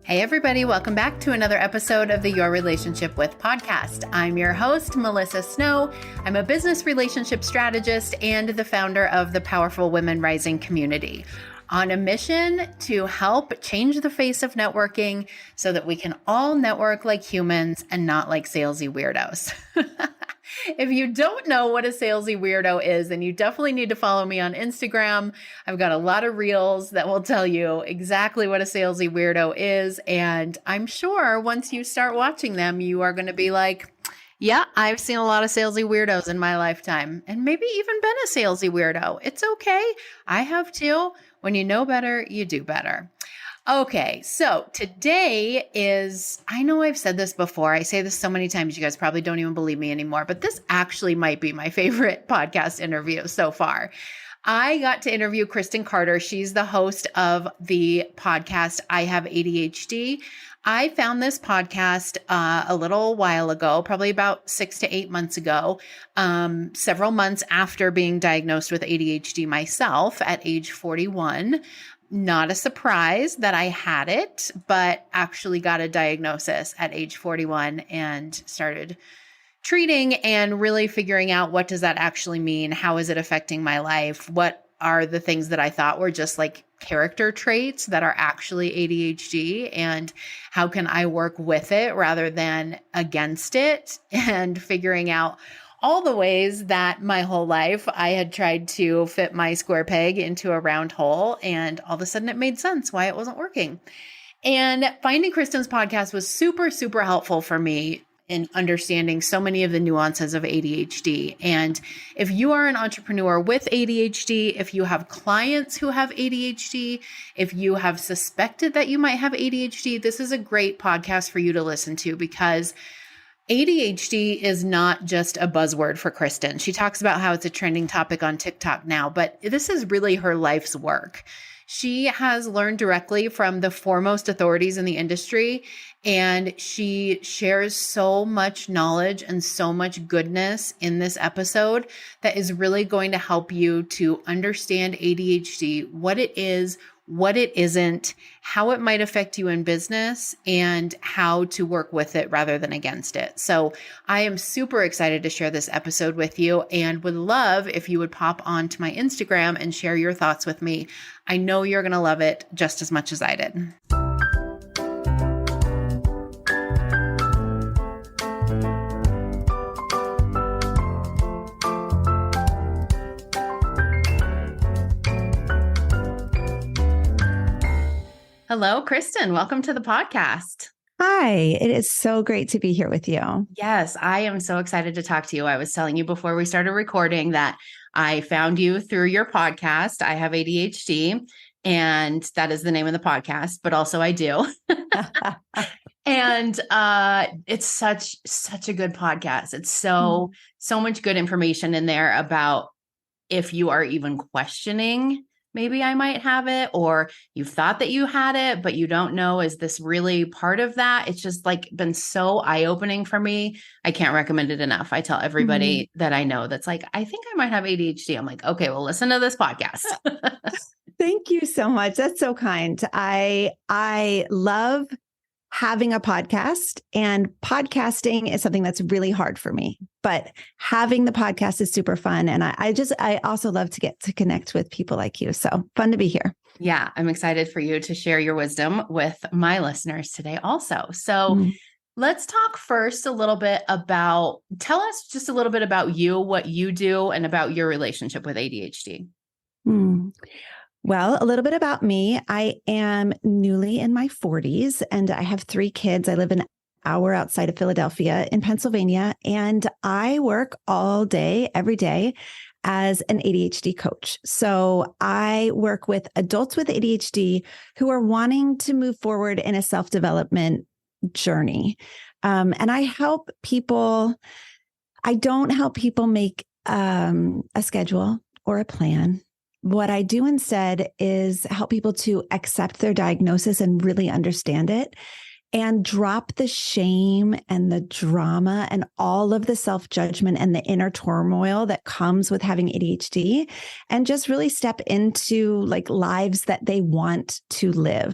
Hey everybody, welcome back to another episode of the Your Relationship With podcast. I'm your host, Melissa Snow. I'm a business relationship strategist and the founder of the Powerful Women Rising community, on a mission to help change the face of networking so that we can all network like humans and not like salesy weirdos. If you don't know what a salesy weirdo is, then you definitely need to follow me on Instagram. I've got a lot of reels that will tell you exactly what a salesy weirdo is. And I'm sure once you start watching them, you are going to be like, yeah, I've seen a lot of salesy weirdos in my lifetime, and maybe even been a salesy weirdo. It's okay. I have too. When you know better, you do better. Okay, so today is, I know I've said this before. I say this so many times, you guys probably don't even believe me anymore, but this actually might be my favorite podcast interview so far. I got to interview Kristen Carder. She's the host of the podcast, I Have ADHD. I found this podcast a little while ago, probably about 6 to 8 months ago, several months after being diagnosed with ADHD myself at age 41. Not a surprise that I had it, but actually got a diagnosis at age 41 and started treating and really figuring out, what does that actually mean? How is it affecting my life? What are the things that I thought were just like character traits that are actually ADHD, and how can I work with it rather than against it? And figuring out all the ways that my whole life I had tried to fit my square peg into a round hole, and all of a sudden it made sense why it wasn't working. And finding Kristen's podcast was super, super helpful for me in understanding so many of the nuances of ADHD. And if you are an entrepreneur with ADHD, if you have clients who have ADHD, if you have suspected that you might have ADHD, this is a great podcast for you to listen to, because ADHD is not just a buzzword for Kristen. She talks about how it's a trending topic on TikTok now, but this is really her life's work. She has learned directly from the foremost authorities in the industry, and she shares so much knowledge and so much goodness in this episode that is really going to help you to understand ADHD, what it is, what it isn't, how it might affect you in business, and how to work with it rather than against it. So I am super excited to share this episode with you, and would love if you would pop onto my Instagram and share your thoughts with me. I know you're going to love it just as much as I did. Hello, Kristen. Welcome to the podcast. Hi, it is so great to be here with you. Yes, I am so excited to talk to you. I was telling you before we started recording that I found you through your podcast, I Have ADHD, and that is the name of the podcast, but also I do. And it's such a good podcast. It's so much good information in there about if you are even questioning maybe I might have it, or you thought that you had it, but you don't know, is this really part of that? It's just like been so eye-opening for me. I can't recommend it enough. I tell everybody that I know that's like, I think I might have ADHD. I'm like, okay, well, listen to this podcast. Thank you so much. That's so kind. I love having a podcast, and podcasting is something that's really hard for me, but having the podcast is super fun. And I also love to get to connect with people like you. So fun to be here. Yeah. I'm excited for you to share your wisdom with my listeners today also. So let's talk first a little bit about, tell us just a little bit about you, what you do, and about your relationship with ADHD. Well, a little bit about me. I am newly in my 40s and I have 3 kids. I live an hour outside of Philadelphia in Pennsylvania, and I work all day, every day as an ADHD coach. So I work with adults with ADHD who are wanting to move forward in a self-development journey. And I help people. I don't help people make a schedule or a plan. What I do instead is help people to accept their diagnosis and really understand it, and drop the shame and the drama and all of the self-judgment and the inner turmoil that comes with having ADHD, and just really step into like lives that they want to live.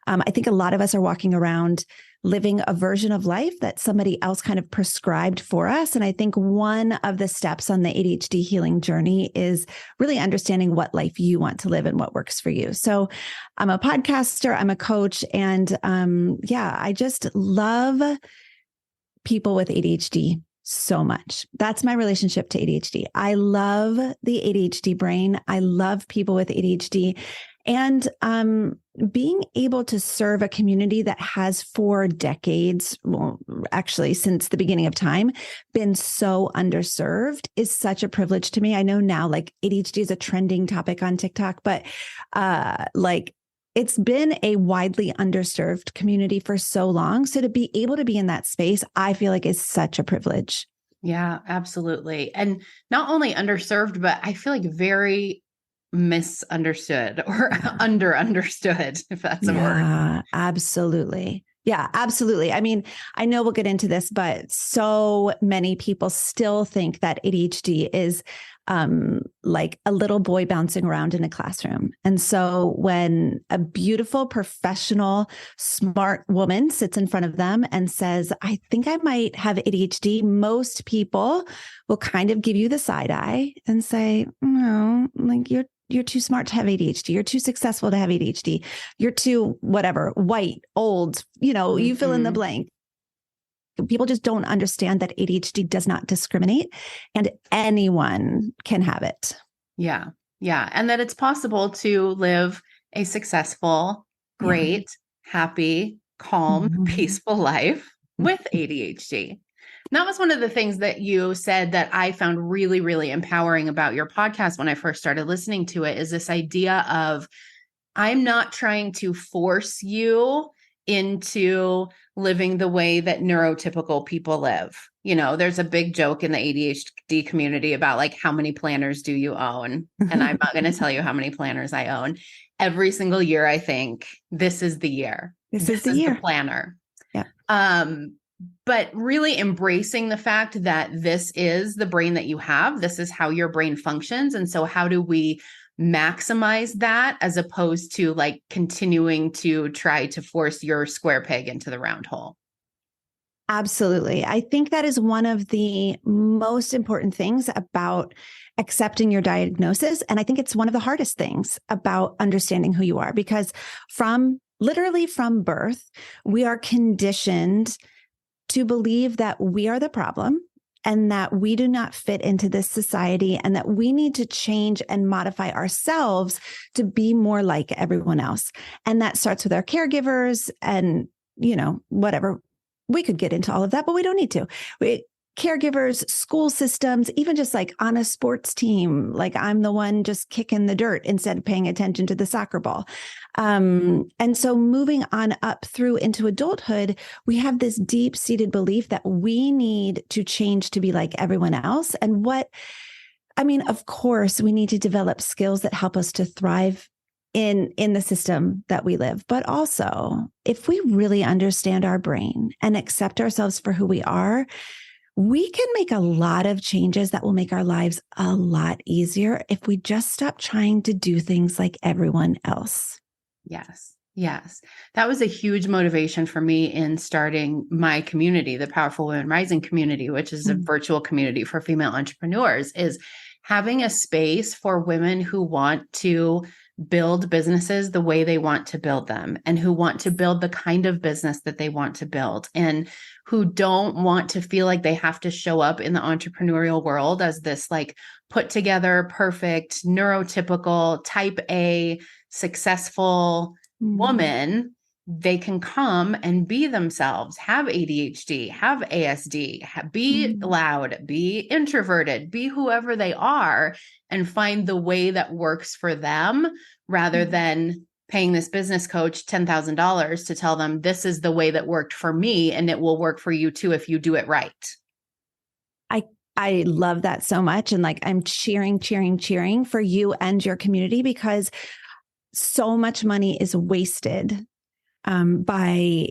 I think a lot of us are walking around living a version of life that somebody else kind of prescribed for us. And I think one of the steps on the ADHD healing journey is really understanding what life you want to live and what works for you. So I'm a podcaster, I'm a coach, and I just love people with ADHD so much. That's my relationship to ADHD. I love the ADHD brain. I love people with ADHD. And being able to serve a community that has for decades, well, actually since the beginning of time, been so underserved is such a privilege to me. I know now like ADHD is a trending topic on TikTok, but it's been a widely underserved community for so long. So to be able to be in that space, I feel like is such a privilege. Yeah, absolutely. And not only underserved, but I feel like very misunderstood or understood, if that's a word. Absolutely. Yeah, absolutely. I mean, I know we'll get into this, but so many people still think that ADHD is like a little boy bouncing around in a classroom. And so when a beautiful, professional, smart woman sits in front of them and says, I think I might have ADHD, most people will kind of give you the side eye and say, no, like you're too smart to have ADHD. You're too successful to have ADHD. You're too whatever, white, old, you fill in the blank. People just don't understand that ADHD does not discriminate and anyone can have it. Yeah. Yeah. And that it's possible to live a successful, great, happy, calm, peaceful life with ADHD. And that was one of the things that you said that I found really, really empowering about your podcast when I first started listening to it, is this idea of I'm not trying to force you into living the way that neurotypical people live. There's a big joke in the ADHD community about like, how many planners do you own? And I'm not going to tell you how many planners I own. Every single year, I think this is the year. This is the planner. Yeah. But really embracing the fact that this is the brain that you have. This is how your brain functions. And so how do we maximize that as opposed to like continuing to try to force your square peg into the round hole? Absolutely. I think that is one of the most important things about accepting your diagnosis. And I think it's one of the hardest things about understanding who you are, because literally from birth, we are conditioned to believe that we are the problem and that we do not fit into this society and that we need to change and modify ourselves to be more like everyone else. And that starts with our caregivers and, whatever. We could get into all of that, but we don't need to. Caregivers, school systems, even just like on a sports team, like I'm the one just kicking the dirt instead of paying attention to the soccer ball. And so moving on up through into adulthood, we have this deep-seated belief that we need to change to be like everyone else. And of course, we need to develop skills that help us to thrive in the system that we live. But also, if we really understand our brain and accept ourselves for who we are, we can make a lot of changes that will make our lives a lot easier if we just stop trying to do things like everyone else. Yes. Yes. That was a huge motivation for me in starting my community, the Powerful Women Rising community, which is a virtual community for female entrepreneurs, is having a space for women who want to build businesses the way they want to build them and who want to build the kind of business that they want to build and who don't want to feel like they have to show up in the entrepreneurial world as this like put together, perfect, neurotypical, type A, successful woman. They can come and be themselves, have ADHD, have ASD, be loud, be introverted, be whoever they are, and find the way that works for them rather than paying this business coach $10,000 to tell them this is the way that worked for me and it will work for you too if you do it right. I love that so much. And like, I'm cheering for you and your community, because so much money is wasted by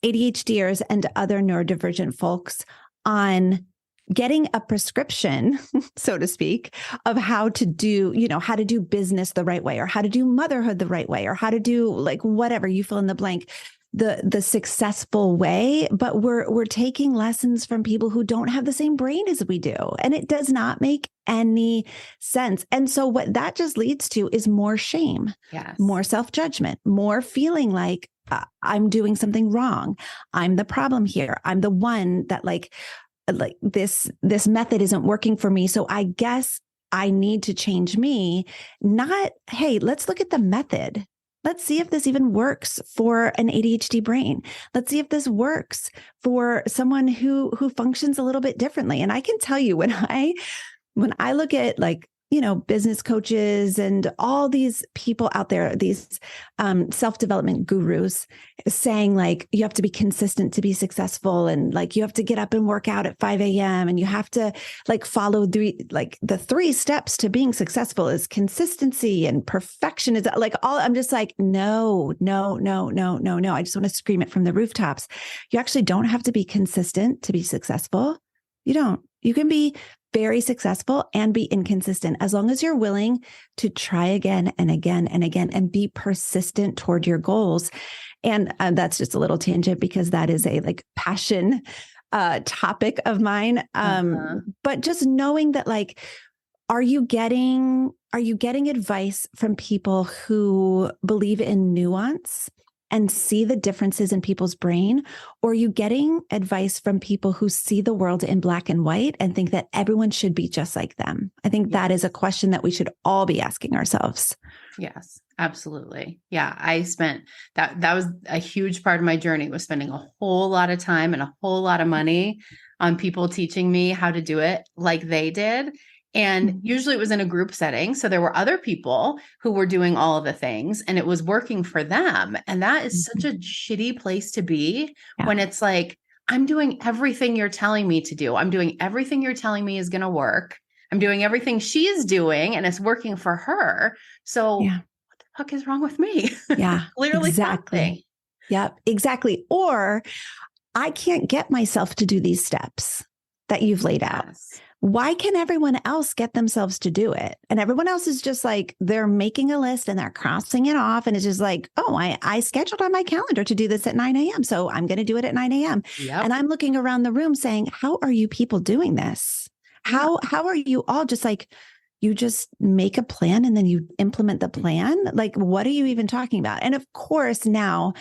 ADHDers and other neurodivergent folks on getting a prescription, so to speak, of how to do, how to do business the right way, or how to do motherhood the right way, or how to do like whatever, you fill in the blank, the successful way. But we're taking lessons from people who don't have the same brain as we do. And it does not make any sense. And so what that just leads to is more shame, more self-judgment, more feeling like I'm doing something wrong. I'm the problem here. I'm the one that like this method isn't working for me. So I guess I need to change me. Not, hey, let's look at the method. Let's see if this even works for an ADHD brain. Let's see if this works for someone who functions a little bit differently. And I can tell you when I look at like, business coaches and all these people out there, these self-development gurus saying like, you have to be consistent to be successful. And like, you have to get up and work out at 5 a.m. and you have to like follow the 3 steps to being successful is consistency and perfection is like all, I'm just like, no. I just want to scream it from the rooftops. You actually don't have to be consistent to be successful. You don't. You can be very successful and be inconsistent as long as you're willing to try again and again and again and be persistent toward your goals. And that's just a little tangent because that is a like passion topic of mine. But just knowing that like, are you getting advice from people who believe in nuance and see the differences in people's brain? Or are you getting advice from people who see the world in black and white and think that everyone should be just like them? I think that is a question that we should all be asking ourselves. Yes, absolutely. Yeah. I spent that was a huge part of my journey, was spending a whole lot of time and a whole lot of money on people teaching me how to do it like they did. And usually it was in a group setting. So there were other people who were doing all of the things and it was working for them. And that is such a shitty place to be when it's like, I'm doing everything you're telling me to do. I'm doing everything you're telling me is going to work. I'm doing everything she's doing and it's working for her. So what the fuck is wrong with me? Yeah, Clearly exactly. something. Yep, exactly. Or I can't get myself to do these steps that you've laid out. Why can everyone else get themselves to do it? And everyone else is just like, they're making a list and they're crossing it off. And it's just like, oh, I scheduled on my calendar to do this at 9 a.m. So I'm going to do it at 9 a.m. And I'm looking around the room saying, how are you people doing this? How are you all just like, you just make a plan and then you implement the plan? Like, what are you even talking about? And of course, now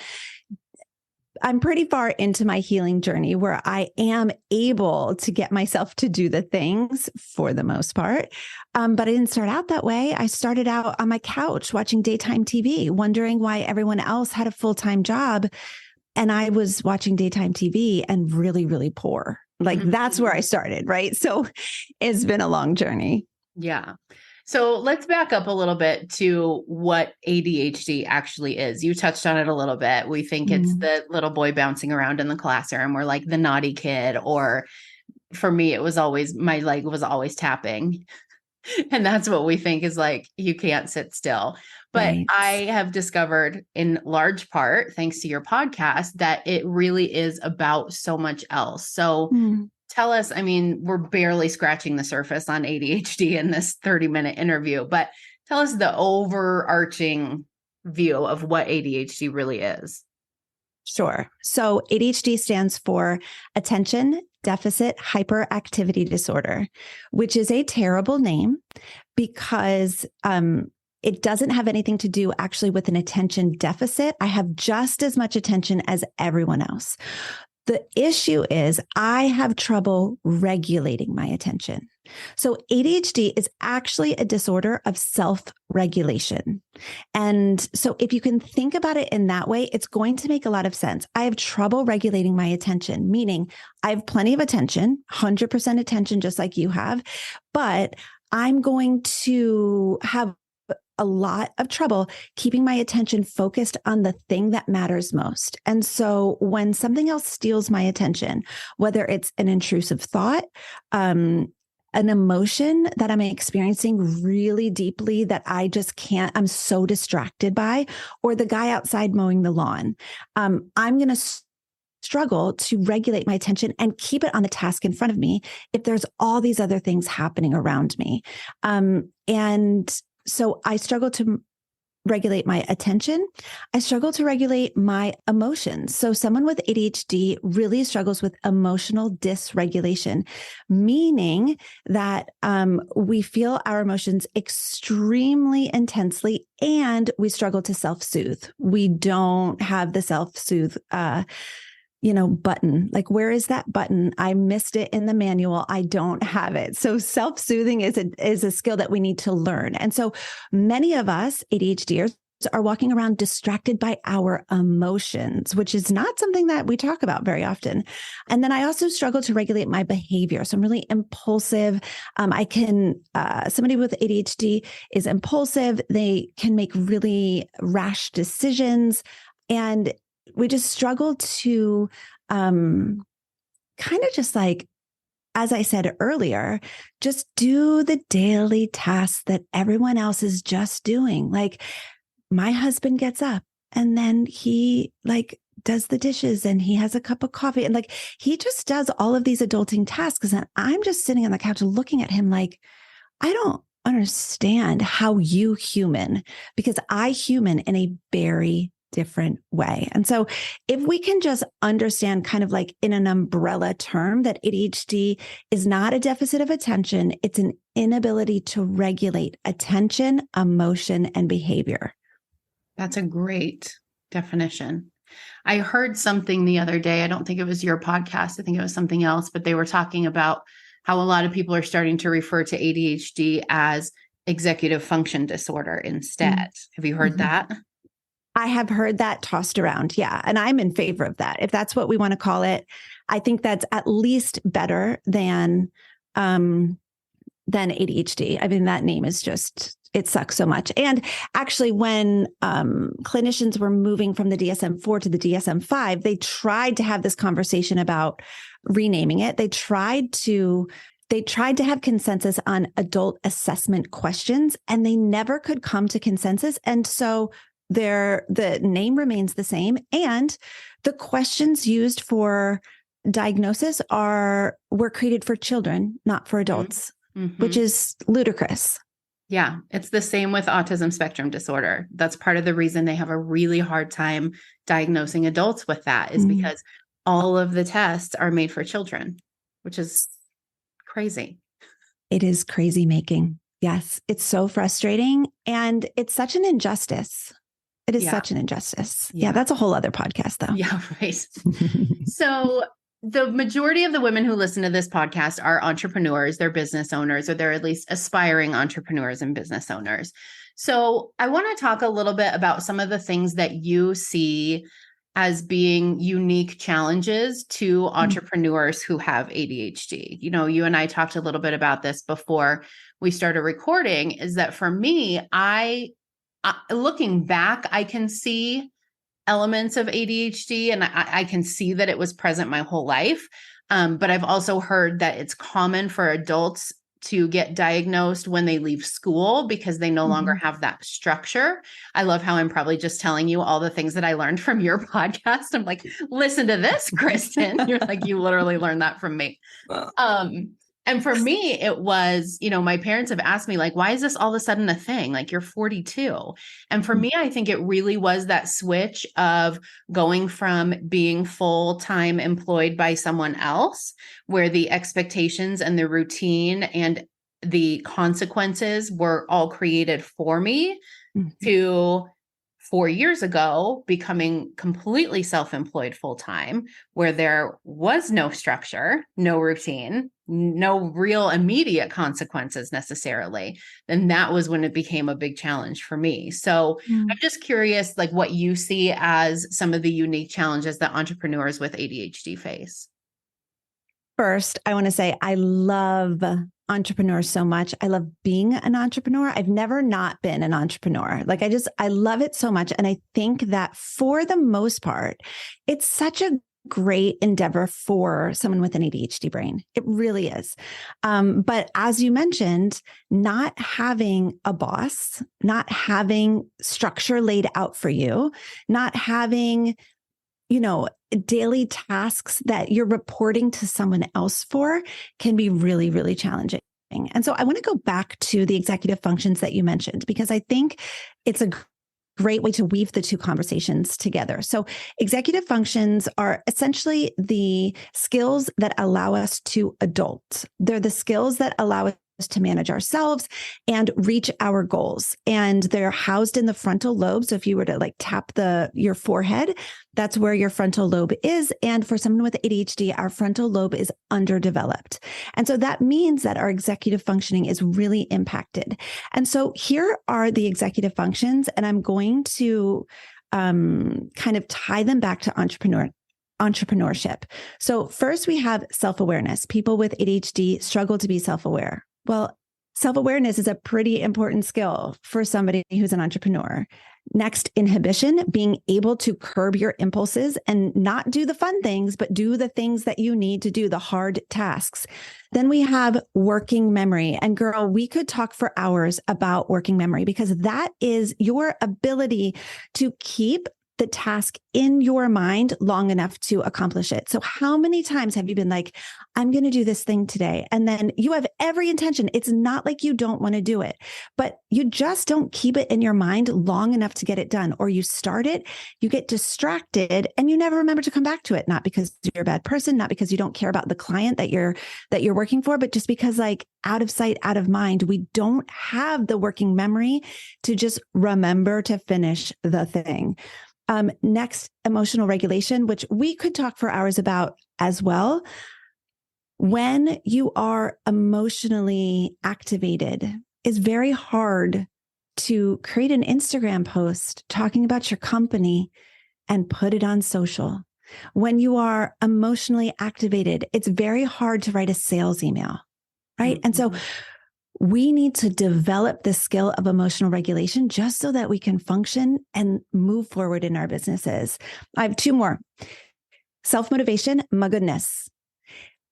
I'm pretty far into my healing journey where I am able to get myself to do the things for the most part. But I didn't start out that way. I started out on my couch watching daytime TV, wondering why everyone else had a full-time job. And I was watching daytime TV and really, really poor. Like that's where I started, right? So it's been a long journey. Yeah. So let's back up a little bit to what ADHD actually is. You touched on it a little bit. We think it's the little boy bouncing around in the classroom, or like the naughty kid, or for me, it was always, my leg was always tapping. And that's what we think is like, you can't sit still. But I have discovered in large part, thanks to your podcast, that it really is about so much else. So tell us, I mean, we're barely scratching the surface on ADHD in this 30-minute interview, but tell us the overarching view of what ADHD really is. Sure. So ADHD stands for Attention Deficit Hyperactivity Disorder, which is a terrible name because it doesn't have anything to do actually with an attention deficit. I have just as much attention as everyone else. The issue is I have trouble regulating my attention. So ADHD is actually a disorder of self-regulation. And so if you can think about it in that way, it's going to make a lot of sense. I have trouble regulating my attention, meaning I have plenty of attention, 100% attention, just like you have, but I'm going to have a lot of trouble keeping my attention focused on the thing that matters most. And so when something else steals my attention, whether it's an intrusive thought, an emotion that I'm experiencing really deeply that I just can't, I'm so distracted by, or the guy outside mowing the lawn, I'm going to struggle to regulate my attention and keep it on the task in front of me if there's all these other things happening around me. And so I struggle to regulate my attention. I struggle to regulate my emotions. So someone with ADHD really struggles with emotional dysregulation, meaning that we feel our emotions extremely intensely and we struggle to self-soothe. We don't have the self-soothe button. Like, where is that button? I missed it in the manual. I don't have it. So self-soothing is a skill that we need to learn. And so many of us ADHDers are walking around distracted by our emotions, which is not something that we talk about very often. And then I also struggle to regulate my behavior. So I'm really impulsive. Somebody with ADHD is impulsive. They can make really rash decisions, and we just struggle to kind of just like, as I said earlier, just do the daily tasks that everyone else is just doing. Like, my husband gets up and then he does the dishes and he has a cup of coffee and he just does all of these adulting tasks. And I'm just sitting on the couch looking at him like, I don't understand how you human, because I human in a very different way. And so if we can just understand kind of like in an umbrella term that ADHD is not a deficit of attention, it's an inability to regulate attention, emotion, and behavior. That's a great definition. I heard something the other day. I don't think it was your podcast. I think it was something else, but they were talking about how a lot of people are starting to refer to ADHD as executive function disorder instead. Mm-hmm. Have you heard that? I have heard that tossed around. Yeah. And I'm in favor of that. If that's what we want to call it, I think that's at least better than ADHD. I mean, that name is just, it sucks so much. And actually, when clinicians were moving from the DSM-4 to the DSM-5, they tried to have this conversation about renaming it. They tried to have consensus on adult assessment questions, and they never could come to consensus. And so the name remains the same, and the questions used for diagnosis were created for children, not for adults, which is ludicrous. Yeah, it's the same with autism spectrum disorder. That's part of the reason they have a really hard time diagnosing adults with that, is because all of the tests are made for children, which is crazy. It is crazy making. Yes, it's so frustrating, and it's such an injustice. It is such an injustice. Yeah, that's a whole other podcast, though. Yeah, right. So the majority of the women who listen to this podcast are entrepreneurs, they're business owners, or they're at least aspiring entrepreneurs and business owners. So I want to talk a little bit about some of the things that you see as being unique challenges to entrepreneurs who have ADHD. You know, you and I talked a little bit about this before we started recording, is that for me, looking back, I can see elements of ADHD, and I can see that it was present my whole life. But I've also heard that it's common for adults to get diagnosed when they leave school because they no longer have that structure. I love how I'm probably just telling you all the things that I learned from your podcast. I'm like, listen to this, Kristen. You're like, you literally learned that from me. And for me, it was, my parents have asked me, like, why is this all of a sudden a thing? Like, you're 42. And for me, I think it really was that switch of going from being full-time employed by someone else, where the expectations and the routine and the consequences were all created for me, to 4 years ago, becoming completely self-employed full-time, where there was no structure, no routine, no real immediate consequences necessarily. And that was when it became a big challenge for me. So I'm just curious, like, what you see as some of the unique challenges that entrepreneurs with ADHD face. First, I want to say I love entrepreneurs so much. I love being an entrepreneur. I've never not been an entrepreneur. Like, I love it so much. And I think that for the most part, it's such a great endeavor for someone with an ADHD brain. It really is. But as you mentioned, not having a boss, not having structure laid out for you, not having daily tasks that you're reporting to someone else for can be really, really challenging. And so I want to go back to the executive functions that you mentioned, because I think it's a great way to weave the two conversations together. So executive functions are essentially the skills that allow us to adult. They're the skills that allow us to manage ourselves and reach our goals. And they're housed in the frontal lobe. So if you were to tap your forehead, that's where your frontal lobe is. And for someone with ADHD, our frontal lobe is underdeveloped. And so that means that our executive functioning is really impacted. And so here are the executive functions, and I'm going to kind of tie them back to entrepreneurship. So first we have self-awareness. People with ADHD struggle to be self-aware. Well, self-awareness is a pretty important skill for somebody who's an entrepreneur. Next, inhibition, being able to curb your impulses and not do the fun things, but do the things that you need to do, the hard tasks. Then we have working memory. And girl, we could talk for hours about working memory, because that is your ability to keep the task in your mind long enough to accomplish it. So how many times have you been like, I'm going to do this thing today? And then you have every intention. It's not like you don't want to do it, but you just don't keep it in your mind long enough to get it done. Or you start it, you get distracted, and you never remember to come back to it. Not because you're a bad person, not because you don't care about the client that you're working for, but just because out of sight, out of mind, we don't have the working memory to just remember to finish the thing. Next, emotional regulation, which we could talk for hours about as well. When you are emotionally activated, it's very hard to create an Instagram post talking about your company and put it on social. When you are emotionally activated, it's very hard to write a sales email, right? Mm-hmm. And so we need to develop the skill of emotional regulation just so that we can function and move forward in our businesses. I have two more. Self-motivation, my goodness.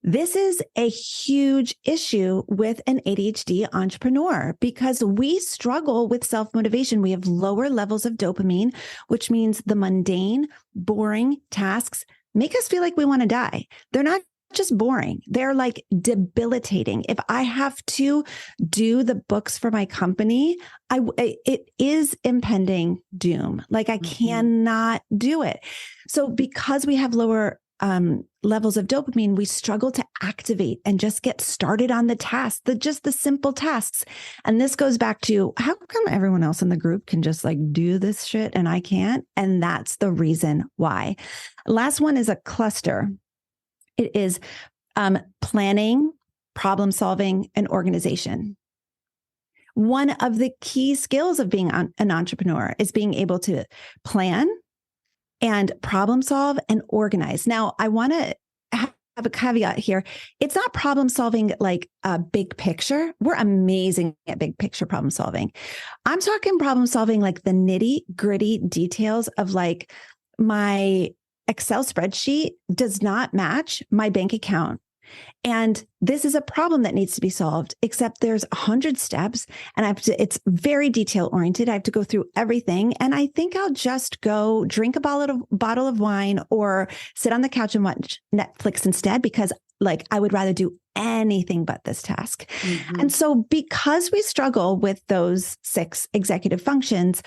This is a huge issue with an ADHD entrepreneur because we struggle with self-motivation. We have lower levels of dopamine, which means the mundane, boring tasks make us feel like we want to die. They're not just boring. They're debilitating. If I have to do the books for my company, it is impending doom. I cannot do it. So because we have lower levels of dopamine, we struggle to activate and just get started on the tasks, just the simple tasks. And this goes back to, how come everyone else in the group can just do this shit and I can't? And that's the reason why. Last one is a cluster. It is planning, problem solving, and organization. One of the key skills of being an entrepreneur is being able to plan and problem solve and organize. Now, I want to have a caveat here. It's not problem solving like a big picture. We're amazing at big picture problem solving. I'm talking problem solving like the nitty gritty details of my Excel spreadsheet does not match my bank account. And this is a problem that needs to be solved, except there's 100 steps and it's very detail oriented. I have to go through everything. And I think I'll just go drink a bottle of wine or sit on the couch and watch Netflix instead, because I would rather do anything but this task. Mm-hmm. And so because we struggle with those 6 executive functions,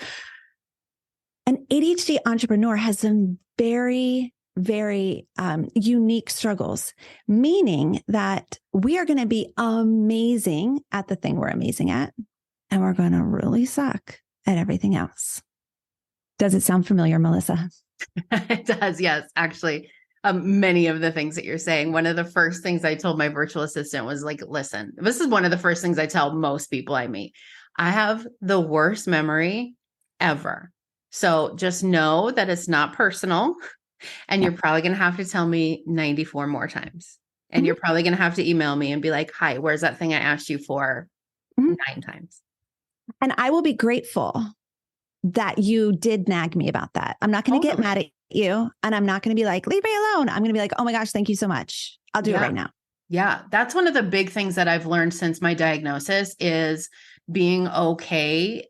an ADHD entrepreneur has some very, very unique struggles, meaning that we are going to be amazing at the thing we're amazing at, and we're going to really suck at everything else. Does it sound familiar, Melissa? It does, yes. Actually, many of the things that you're saying, one of the first things I told my virtual assistant was listen, this is one of the first things I tell most people I meet. I have the worst memory ever. So just know that it's not personal, and you're probably going to have to tell me 94 more times. And mm-hmm. you're probably going to have to email me and be like, hi, where's that thing I asked you for 9 times? And I will be grateful that you did nag me about that. I'm not going to get mad at you, and I'm not going to be like, leave me alone. I'm going to be like, oh my gosh, thank you so much. I'll do it right now. Yeah. That's one of the big things that I've learned since my diagnosis is being okay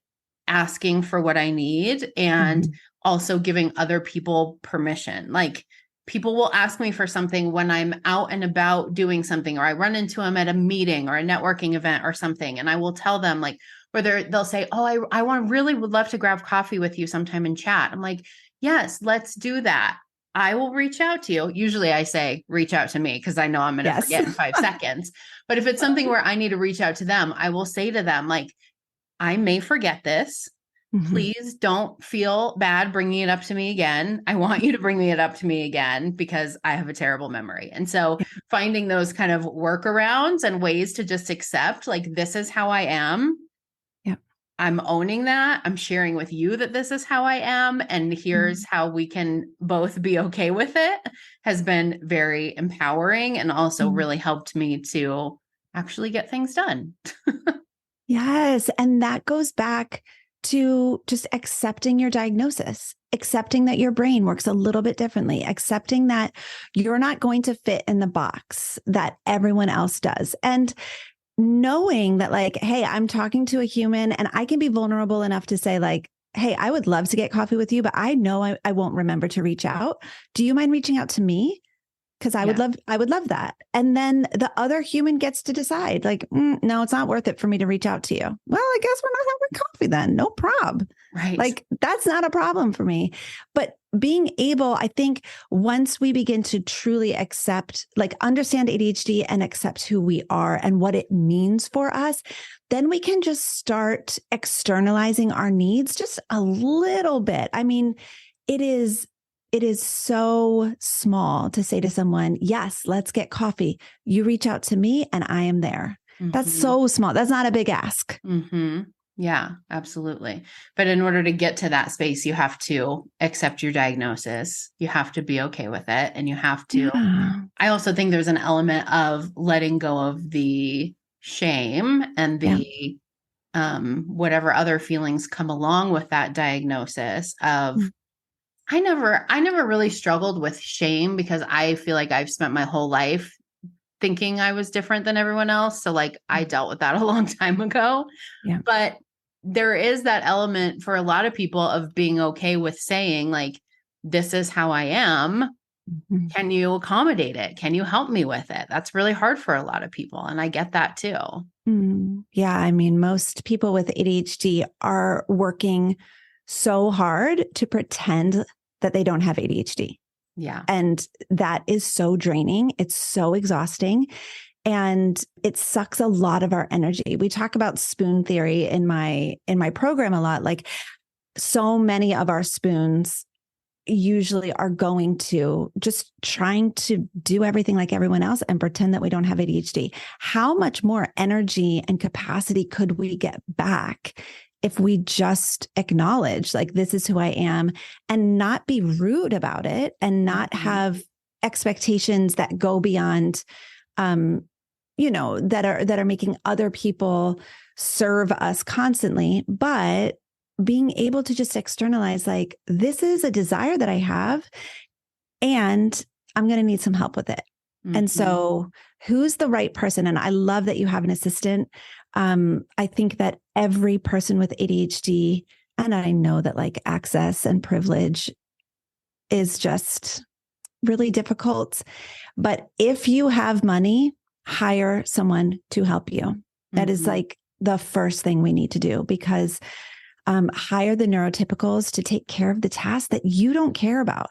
asking for what I need and mm-hmm. also giving other people permission. Like people will ask me for something when I'm out and about doing something, or I run into them at a meeting or a networking event or something. And I will tell them like, they'll say, oh, I would love to grab coffee with you sometime and chat. I'm like, yes, let's do that. I will reach out to you. Usually I say, reach out to me because I know I'm going to forget in 5 seconds. But if it's something where I need to reach out to them, I will say to them, like, I may forget this. Please don't feel bad bringing it up to me again. I want you to bring it up to me again because I have a terrible memory. And so finding those kind of workarounds and ways to just accept, like, this is how I am. Yeah. I'm owning that. I'm sharing with you that this is how I am. And here's how we can both be okay with it, has been very empowering and also really helped me to actually get things done. Yes. And that goes back to just accepting your diagnosis, accepting that your brain works a little bit differently, accepting that you're not going to fit in the box that everyone else does. And knowing that, like, hey, I'm talking to a human and I can be vulnerable enough to say, like, hey, I would love to get coffee with you, but I know I won't remember to reach out. Do you mind reaching out to me? Because I would love that. And then the other human gets to decide, like, no, it's not worth it for me to reach out to you. Well, I guess we're not having coffee then. No prob. Right. Like, that's not a problem for me. But being able, I think once we begin to truly accept, like, understand ADHD and accept who we are and what it means for us, then we can just start externalizing our needs just a little bit. I mean, it is so small to say to someone, yes, let's get coffee. You reach out to me and I am there. That's so small. That's not a big ask. Yeah, absolutely. But in order to get to that space, you have to accept your diagnosis. You have to be okay with it. And you have to, I also think there's an element of letting go of the shame and the, whatever other feelings come along with that diagnosis of, I never really struggled with shame because I feel like I've spent my whole life thinking I was different than everyone else. So like I dealt with that a long time ago. Yeah. But there is that element for a lot of people of being okay with saying, like, this is how I am. Can you accommodate it? Can you help me with it? That's really hard for a lot of people. And I get that too. Yeah. I mean, most people with ADHD are working so hard to pretend that they don't have ADHD. Yeah. And that is so draining. It's so exhausting. And it sucks a lot of our energy. We talk about spoon theory in my program a lot. Like, so many of our spoons usually are going to just trying to do everything like everyone else and pretend that we don't have ADHD. How much more energy and capacity could we get back if we just acknowledge, like, this is who I am, and not be rude about it and not have expectations that go beyond, that are making other people serve us constantly, but being able to just externalize, like, this is a desire that I have and I'm going to need some help with it. And so who's the right person? And I love that you have an assistant. I think that every person with ADHD, and I know that, like, access and privilege is just really difficult, but if you have money, hire someone to help you. That is like the first thing we need to do, because hire the neurotypicals to take care of the tasks that you don't care about.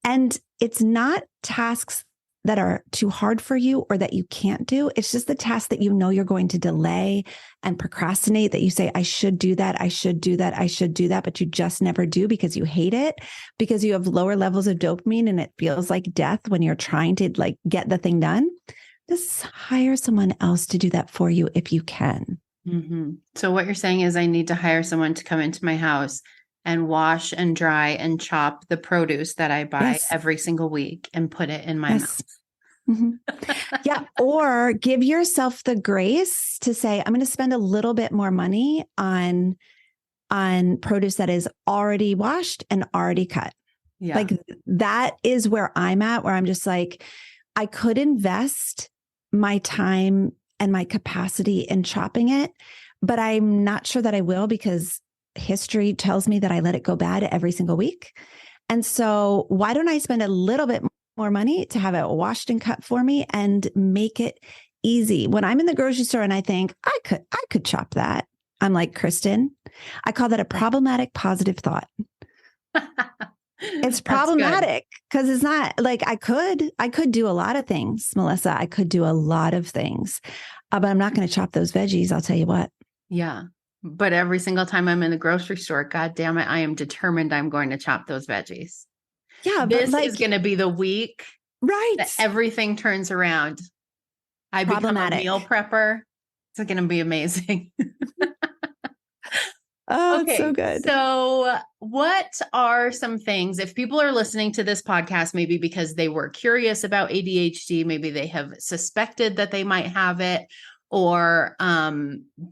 And it's not tasks that are too hard for you or that you can't do. It's just the tasks that you know you're going to delay and procrastinate, that you say, I should do that, I should do that, I should do that, but you just never do because you hate it, because you have lower levels of dopamine and it feels like death when you're trying to, like, get the thing done. Just hire someone else to do that for you if you can. So what you're saying is I need to hire someone to come into my house and wash and dry and chop the produce that I buy every single week and put it in my mouth. Yeah. Or give yourself the grace to say, I'm going to spend a little bit more money on produce that is already washed and already cut. Yeah. Like, that is where I'm at, where I'm just like, I could invest my time and my capacity in chopping it, but I'm not sure that I will, because history tells me that I let it go bad every single week. And so why don't I spend a little bit more money to have it washed and cut for me and make it easy? When I'm in the grocery store and I think I could chop that, I'm like, Kristen, I call that a problematic positive thought. It's problematic because it's not like I could do a lot of things, Melissa. I could do a lot of things, but I'm not going to chop those veggies. I'll tell you what. Yeah. But every single time I'm in the grocery store, God damn it, I am determined I'm going to chop those veggies. Yeah. This is going to be the week that everything turns around. I become a meal prepper. It's going to be amazing. Oh, okay, it's so good. So what are some things, if people are listening to this podcast, maybe because they were curious about ADHD, maybe they have suspected that they might have it, or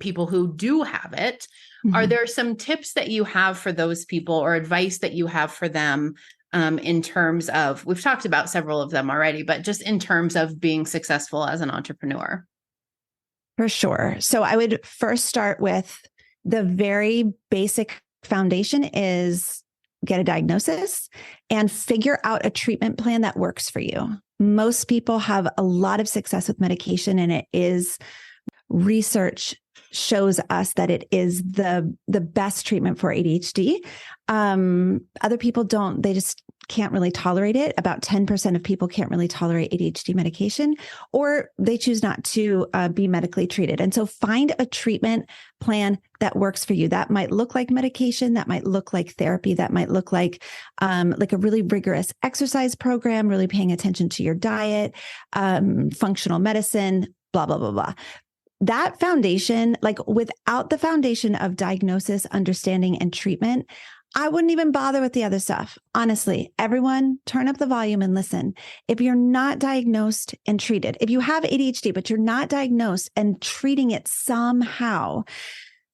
people who do have it, are there some tips that you have for those people or advice that you have for them in terms of, we've talked about several of them already, but just in terms of being successful as an entrepreneur? For sure. So I would first start with the very basic foundation is get a diagnosis and figure out a treatment plan that works for you. Most people have a lot of success with medication, and it is research shows us that it is the best treatment for ADHD. Other people don't, they just can't really tolerate it. About 10% of people can't really tolerate ADHD medication, or they choose not to be medically treated. And so find a treatment plan that works for you. That might look like medication. That might look like therapy. That might look like a really rigorous exercise program, really paying attention to your diet, functional medicine, blah, blah, blah, blah. That foundation, like without the foundation of diagnosis, understanding, and treatment, I wouldn't even bother with the other stuff. Honestly, everyone turn up the volume and listen. If you're not diagnosed and treated, if you have ADHD, but you're not diagnosed and treating it somehow,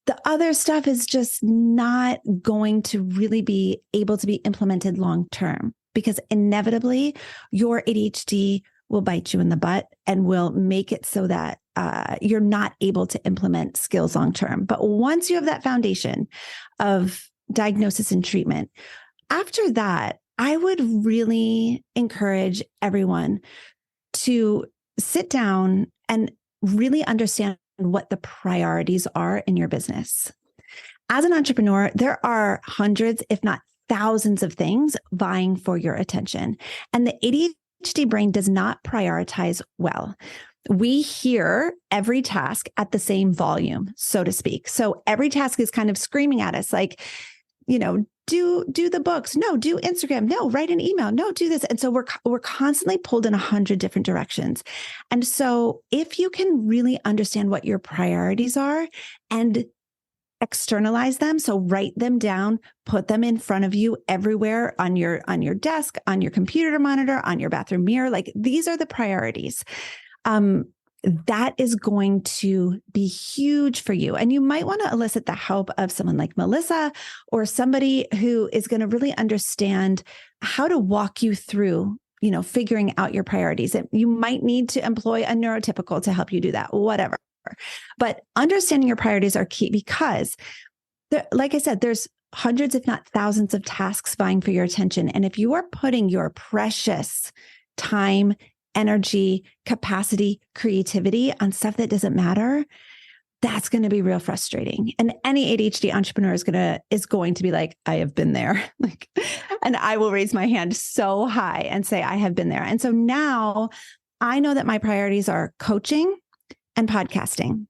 the other stuff is just not going to really be able to be implemented long-term, because inevitably your ADHD will bite you in the butt and will make it so that you're not able to implement skills long-term. But once you have that foundation of diagnosis and treatment, after that, I would really encourage everyone to sit down and really understand what the priorities are in your business. As an entrepreneur, there are hundreds, if not thousands of things vying for your attention. And the ADHD brain does not prioritize well. We hear every task at the same volume, so to speak. So every task is kind of screaming at us like, do the books. No, do Instagram. No, write an email. No, do this. And so we're constantly pulled in 100 different directions. And so if you can really understand what your priorities are and externalize them, so write them down, put them in front of you everywhere on your desk, on your computer monitor, on your bathroom mirror, like these are the priorities. That is going to be huge for you. And you might want to elicit the help of someone like Melissa or somebody who is going to really understand how to walk you through, figuring out your priorities. You might need to employ a neurotypical to help you do that, whatever. But understanding your priorities are key because, like I said, there's hundreds, if not thousands of tasks vying for your attention. And if you are putting your precious time, energy, capacity, creativity on stuff that doesn't matter, that's going to be real frustrating. And any ADHD entrepreneur is going to be like, I have been there. And I will raise my hand so high and say, I have been there. And so now I know that my priorities are coaching and podcasting.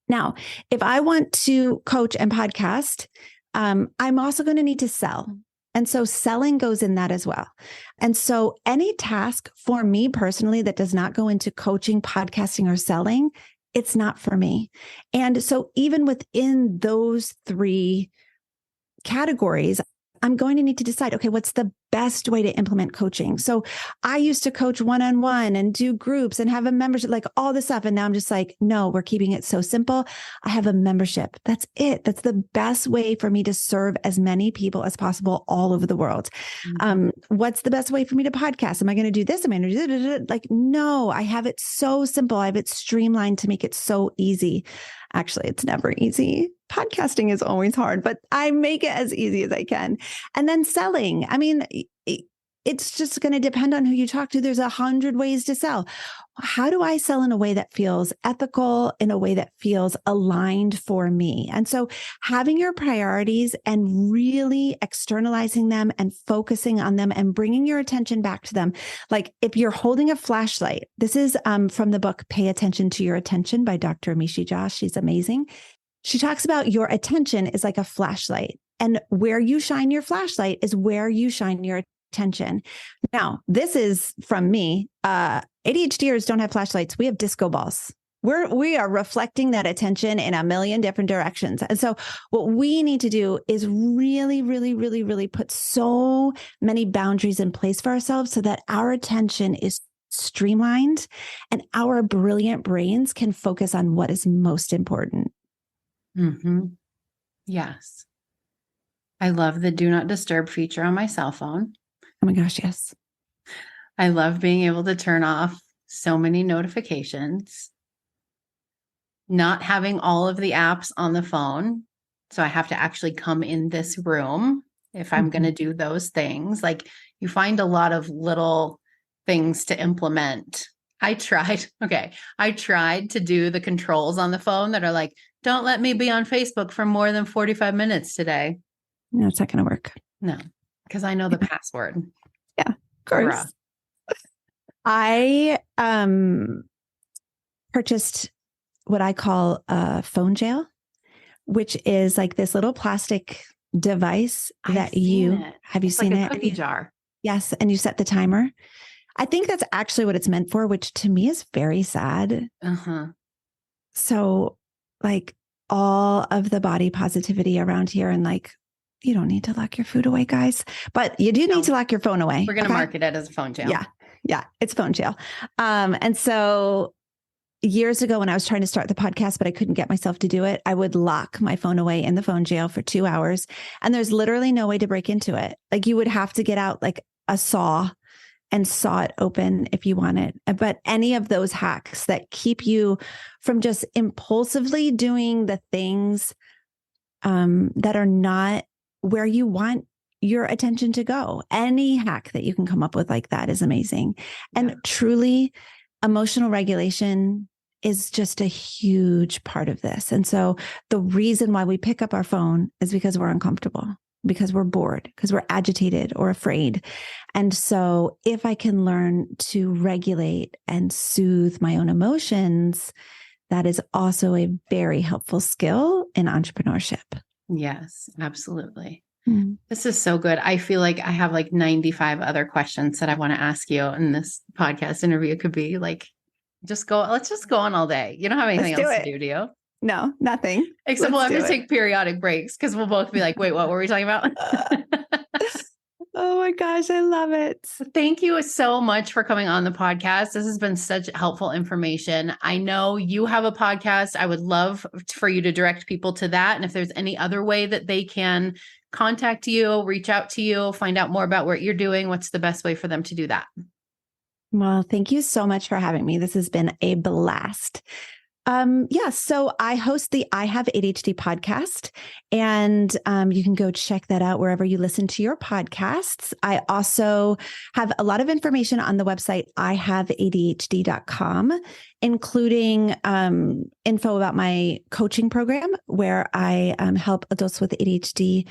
Now, if I want to coach and podcast, I'm also going to need to sell. And so selling goes in that as well. And so any task for me personally that does not go into coaching, podcasting, or selling, it's not for me. And so even within those three categories, I'm going to need to decide, okay, what's the best way to implement coaching. So I used to coach one-on-one and do groups and have a membership, like all this stuff. And now I'm just like, no, we're keeping it so simple. I have a membership. That's it. That's the best way for me to serve as many people as possible all over the world. What's the best way for me to podcast? Am I going to do this? Am I going to do that? Like, no, I have it so simple. I have it streamlined to make it so easy. Actually, it's never easy. Podcasting is always hard, but I make it as easy as I can. And then selling. I mean, it's just going to depend on who you talk to. There's 100 ways to sell. How do I sell in a way that feels ethical, in a way that feels aligned for me? And so having your priorities and really externalizing them and focusing on them and bringing your attention back to them. Like if you're holding a flashlight, this is from the book, Pay Attention to Your Attention by Dr. Amishi Josh. She's amazing. She talks about your attention is like a flashlight, and where you shine your flashlight is where you shine your attention. Now, this is from me. ADHDers don't have flashlights. We have disco balls. We are reflecting that attention in a million different directions. And so what we need to do is really, really, really, really put so many boundaries in place for ourselves so that our attention is streamlined and our brilliant brains can focus on what is most important. Mm-hmm. Yes. I love the do not disturb feature on my cell phone. Oh my gosh, yes. I love being able to turn off so many notifications, not having all of the apps on the phone. So I have to actually come in this room if I'm going to do those things. Like you find a lot of little things to implement. I tried to do the controls on the phone that are like, don't let me be on Facebook for more than 45 minutes today. No, it's not going to work. No, because I know the password. Yeah, of course. I purchased what I call a phone jail, which is like this little plastic device that have you seen like it? A cookie jar. Yes. And you set the timer. I think that's actually what it's meant for, which to me is very sad. So like all of the body positivity around here and like, you don't need to lock your food away, guys, but you do need to lock your phone away. We're going to market it as a phone jail. Yeah. It's phone jail. And so years ago when I was trying to start the podcast, but I couldn't get myself to do it, I would lock my phone away in the phone jail for 2 hours. And there's literally no way to break into it. Like you would have to get out like a saw and saw it open if you want it. But any of those hacks that keep you from just impulsively doing the things that are not where you want your attention to go. Any hack that you can come up with like that is amazing. And truly, emotional regulation is just a huge part of this. And so the reason why we pick up our phone is because we're uncomfortable, because we're bored, because we're agitated or afraid. And so if I can learn to regulate and soothe my own emotions, that is also a very helpful skill in entrepreneurship. Yes, absolutely. This is so good. I feel like I have like 95 other questions that I want to ask you. And this podcast interview could be like, let's just go on all day. You don't have anything else to do you? No, nothing. Except we'll have to take periodic breaks because we'll both be like, wait, what were we talking about? Oh my gosh, I love it. Thank you so much for coming on the podcast. This has been such helpful information. I know you have a podcast. I would love for you to direct people to that. And if there's any other way that they can contact you, reach out to you, find out more about what you're doing, what's the best way for them to do that? Well, thank you so much for having me. This has been a blast. So I host the I Have ADHD podcast, and you can go check that out wherever you listen to your podcasts. I also have a lot of information on the website, ihaveadhd.com, including info about my coaching program where I help adults with ADHD.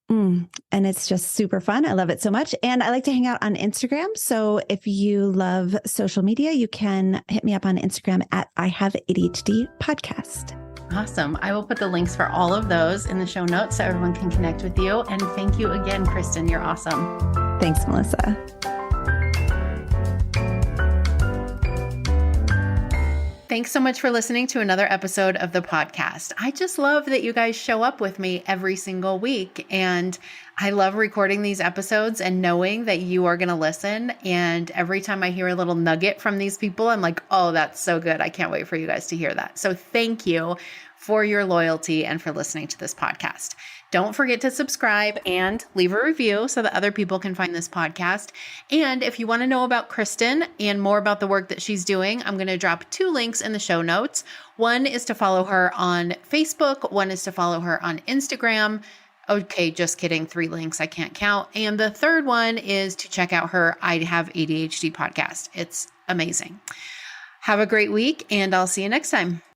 And it's just super fun. I love it so much. And I like to hang out on Instagram. So if you love social media, you can hit me up on Instagram at I Have ADHD Podcast. Awesome. I will put the links for all of those in the show notes so everyone can connect with you. And thank you again, Kristen. You're awesome. Thanks, Melissa. thanks so much for listening to another episode of the podcast. I just love that you guys show up with me every single week. And I love recording these episodes and knowing that you are going to listen. And every time I hear a little nugget from these people, I'm like, oh, that's so good. I can't wait for you guys to hear that. So thank you for your loyalty and for listening to this podcast. Don't forget to subscribe and leave a review so that other people can find this podcast. And if you want to know about Kristen and more about the work that she's doing, I'm going to drop 2 links in the show notes. One is to follow her on Facebook. One is to follow her on Instagram. Okay, just kidding. 3 links. I can't count. And the third one is to check out her I Have ADHD podcast. It's amazing. Have a great week, and I'll see you next time.